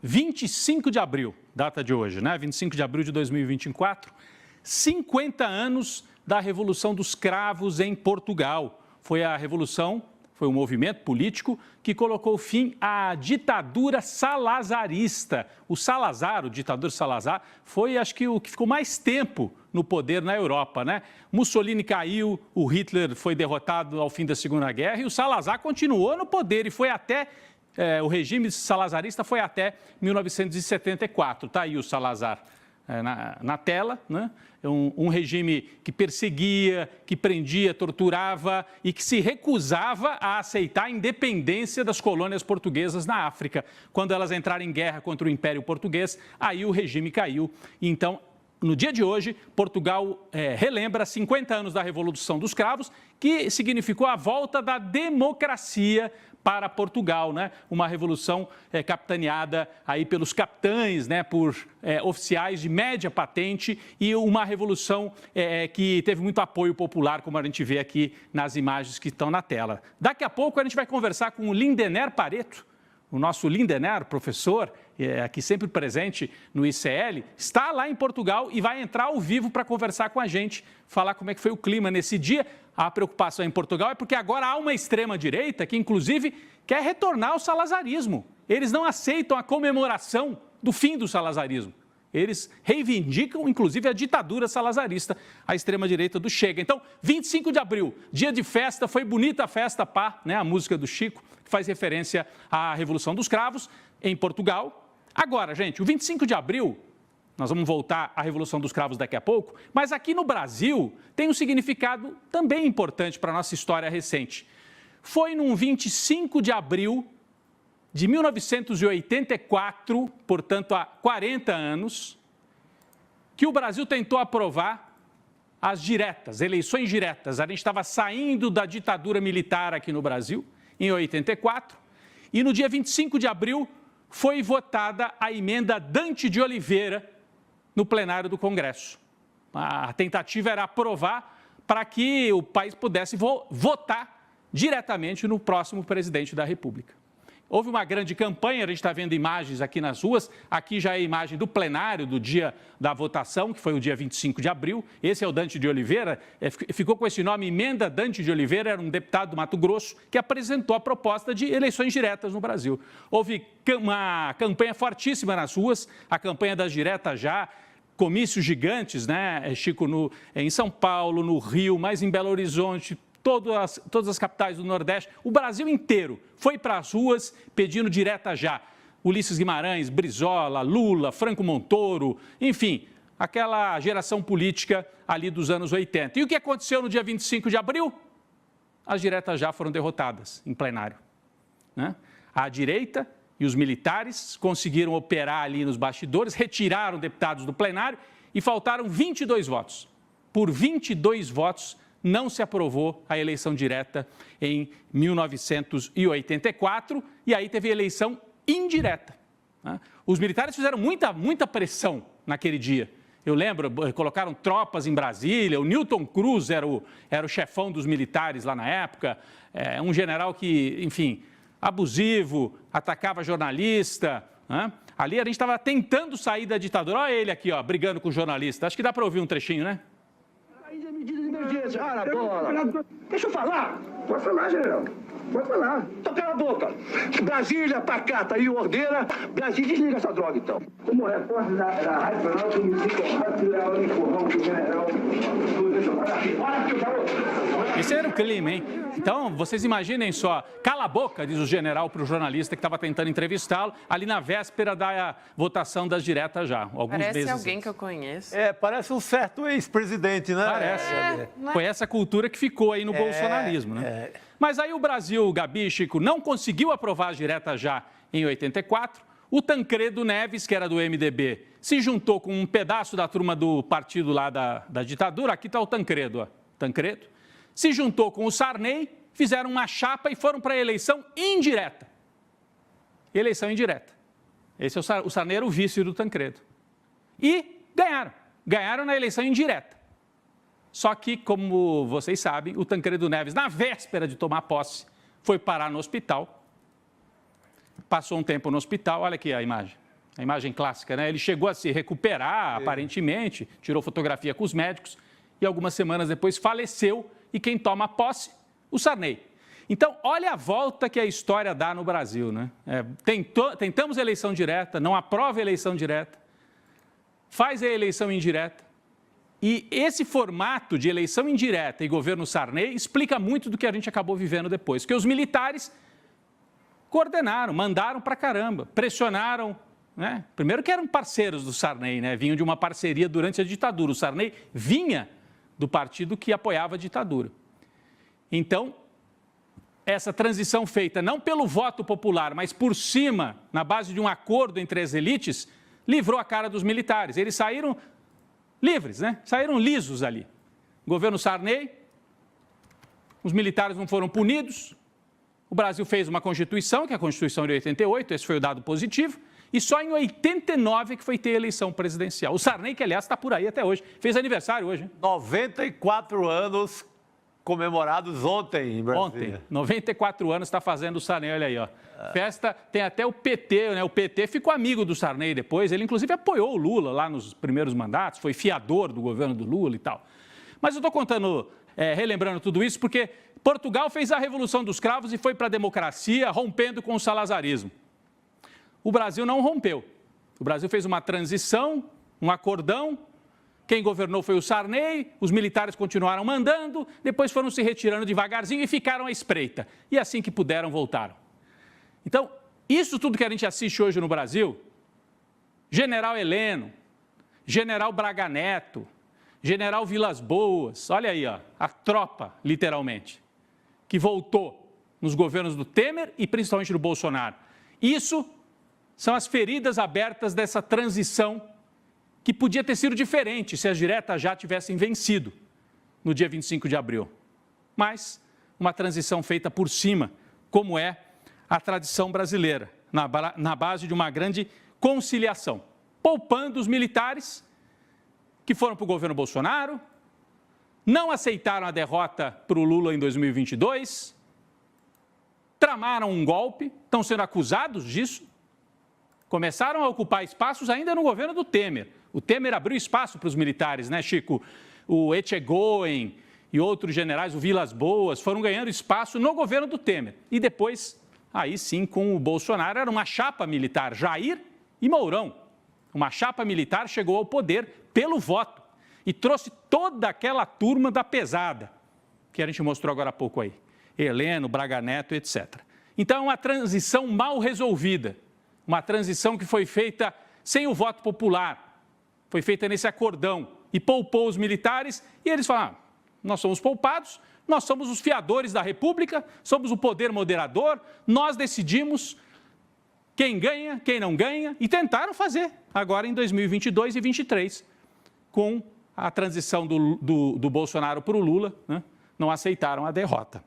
25 de abril, data de hoje, né? 25 de abril de 2024, 50 anos da Revolução dos Cravos em Portugal. Foi a revolução, foi um movimento político que colocou fim à ditadura salazarista. O Salazar, o ditador Salazar, foi, acho que, o que ficou mais tempo no poder na Europa, né? Mussolini caiu, o Hitler foi derrotado ao fim da Segunda Guerra e o Salazar continuou no poder e foi até... o regime salazarista foi até 1974. Está aí o Salazar na tela, né? Um regime que perseguia, que prendia, torturava e que se recusava a aceitar a independência das colônias portuguesas na África. Quando elas entraram em guerra contra o Império Português, aí o regime caiu. Então, no dia de hoje, Portugal relembra 50 anos da Revolução dos Cravos, que significou a volta da democracia para Portugal, né? Uma revolução capitaneada aí pelos capitães, né? Por oficiais de média patente e uma revolução que teve muito apoio popular, como a gente vê aqui nas imagens que estão na tela. Daqui a pouco a gente vai conversar com o Lindener Pareto, o nosso Lindener, professor, aqui sempre presente no ICL, está lá em Portugal e vai entrar ao vivo para conversar com a gente, falar como é que foi o clima nesse dia. A preocupação em Portugal é porque agora há uma extrema-direita que, inclusive, quer retornar ao salazarismo. Eles não aceitam a comemoração do fim do salazarismo. Eles reivindicam, inclusive, a ditadura salazarista, a extrema-direita do Chega. Então, 25 de abril, dia de festa, foi bonita a festa, pá, né? A música do Chico, que faz referência à Revolução dos Cravos, em Portugal. Agora, gente, o 25 de abril, nós vamos voltar à Revolução dos Cravos daqui a pouco, mas aqui no Brasil tem um significado também importante para a nossa história recente. Foi num 25 de abril de 1984, portanto há 40 anos, que o Brasil tentou aprovar as diretas, eleições diretas. A gente estava saindo da ditadura militar aqui no Brasil, em 84, e no dia 25 de abril foi votada a emenda Dante de Oliveira no plenário do Congresso. A tentativa era aprovar para que o país pudesse votar diretamente no próximo presidente da República. Houve uma grande campanha, a gente está vendo imagens aqui nas ruas, aqui já é a imagem do plenário do dia da votação, que foi o dia 25 de abril, esse é o Dante de Oliveira, ficou com esse nome, Emenda Dante de Oliveira, era um deputado do Mato Grosso que apresentou a proposta de eleições diretas no Brasil. Houve uma campanha fortíssima nas ruas, a campanha das diretas já, comícios gigantes, né, Chico, em São Paulo, no Rio, mas em Belo Horizonte, todas as capitais do Nordeste, o Brasil inteiro foi para as ruas pedindo direta já. Ulisses Guimarães, Brizola, Lula, Franco Montoro, enfim, aquela geração política ali dos anos 80. E o que aconteceu no dia 25 de abril? As diretas já foram derrotadas em plenário, né? A direita e os militares conseguiram operar ali nos bastidores, retiraram deputados do plenário e faltaram 22 votos. Por 22 votos, não se aprovou a eleição direta em 1984 e aí teve eleição indireta, né? Os militares fizeram muita pressão naquele dia. Eu lembro, colocaram tropas em Brasília, o Newton Cruz era o chefão dos militares lá na época, um general que, enfim, abusivo, atacava jornalista, né? Ali a gente estava tentando sair da ditadura. Olha ele aqui, ó, brigando com o jornalista. Acho que dá para ouvir um trechinho, né? Ah, bola. Deixa eu falar. Pode falar, general. Pode falar. Então cala a boca. Brasília, pacata e ordeira. Brasília, desliga essa droga, então. Como repórter da Rádio Jornal, eu me sinto honrado de levar o empurrão do general. Deixa eu falar aqui. Olha aqui, garoto. Esse era o clima, hein? Então, vocês imaginem só, cala a boca, diz o general para o jornalista que estava tentando entrevistá-lo, ali na véspera da votação das diretas já. Parece alguém que eu conheço. Parece um certo ex-presidente, né? Parece. Foi essa cultura que ficou aí no bolsonarismo, né? Mas aí o Brasil, Gabi, Chico, não conseguiu aprovar as diretas já em 84. O Tancredo Neves, que era do MDB, se juntou com um pedaço da turma do partido lá da ditadura. Aqui está o Tancredo, ó. Tancredo. Se juntou com o Sarney, fizeram uma chapa e foram para a eleição indireta. Eleição indireta. Esse é o Sarney era o vice do Tancredo. E ganharam. Ganharam na eleição indireta. Só que, como vocês sabem, o Tancredo Neves, na véspera de tomar posse, foi parar no hospital. Passou um tempo no hospital, olha aqui a imagem. A imagem clássica, né? Ele chegou a se recuperar, aparentemente, tirou fotografia com os médicos e algumas semanas depois faleceu. E quem toma posse? O Sarney. Então, olha a volta que a história dá no Brasil, né? Tentamos eleição direta, não aprova a eleição direta, faz a eleição indireta. E esse formato de eleição indireta e governo Sarney explica muito do que a gente acabou vivendo depois. Porque os militares coordenaram, mandaram pra caramba, pressionaram, né? Primeiro que eram parceiros do Sarney, né? Vinham de uma parceria durante a ditadura. O Sarney vinha do partido que apoiava a ditadura. Então, essa transição feita não pelo voto popular, mas por cima, na base de um acordo entre as elites, livrou a cara dos militares. Eles saíram livres, né? Saíram lisos ali. Governo Sarney, os militares não foram punidos, o Brasil fez uma Constituição, que é a Constituição de 88, esse foi o dado positivo, e só em 89 que foi ter eleição presidencial. O Sarney, que aliás está por aí até hoje, fez aniversário hoje. Hein? 94 anos comemorados ontem em Brasília. Ontem, 94 anos está fazendo o Sarney, olha aí, ó. Festa, tem até o PT, né? O PT ficou amigo do Sarney depois, ele inclusive apoiou o Lula lá nos primeiros mandatos, foi fiador do governo do Lula e tal. Mas eu estou contando, relembrando tudo isso, porque Portugal fez a Revolução dos Cravos e foi para a democracia, rompendo com o salazarismo. O Brasil não rompeu. O Brasil fez uma transição, um acordão. Quem governou foi o Sarney, os militares continuaram mandando, depois foram se retirando devagarzinho e ficaram à espreita. E assim que puderam, voltaram. Então, isso tudo que a gente assiste hoje no Brasil, General Heleno, General Braga Neto, General Vilas Boas, olha aí, ó, a tropa, literalmente, que voltou nos governos do Temer e principalmente do Bolsonaro. Isso são as feridas abertas dessa transição que podia ter sido diferente se as diretas já tivessem vencido no dia 25 de abril. Mas uma transição feita por cima, como é a tradição brasileira, na base de uma grande conciliação, poupando os militares que foram para o governo Bolsonaro, não aceitaram a derrota para o Lula em 2022, tramaram um golpe, estão sendo acusados disso, começaram a ocupar espaços ainda no governo do Temer. O Temer abriu espaço para os militares, né, Chico? O Etchegoyen e outros generais, o Vilas Boas, foram ganhando espaço no governo do Temer. E depois, aí sim, com o Bolsonaro, era uma chapa militar, Jair e Mourão. Uma chapa militar chegou ao poder pelo voto e trouxe toda aquela turma da pesada, que a gente mostrou agora há pouco aí. Heleno, Braga Neto, etc. Então, é uma transição mal resolvida. Uma transição que foi feita sem o voto popular, foi feita nesse acordão e poupou os militares e eles falaram, nós somos poupados, nós somos os fiadores da República, somos o poder moderador, nós decidimos quem ganha, quem não ganha e tentaram fazer agora em 2022 e 2023 com a transição do Bolsonaro para o Lula, né? Não aceitaram a derrota.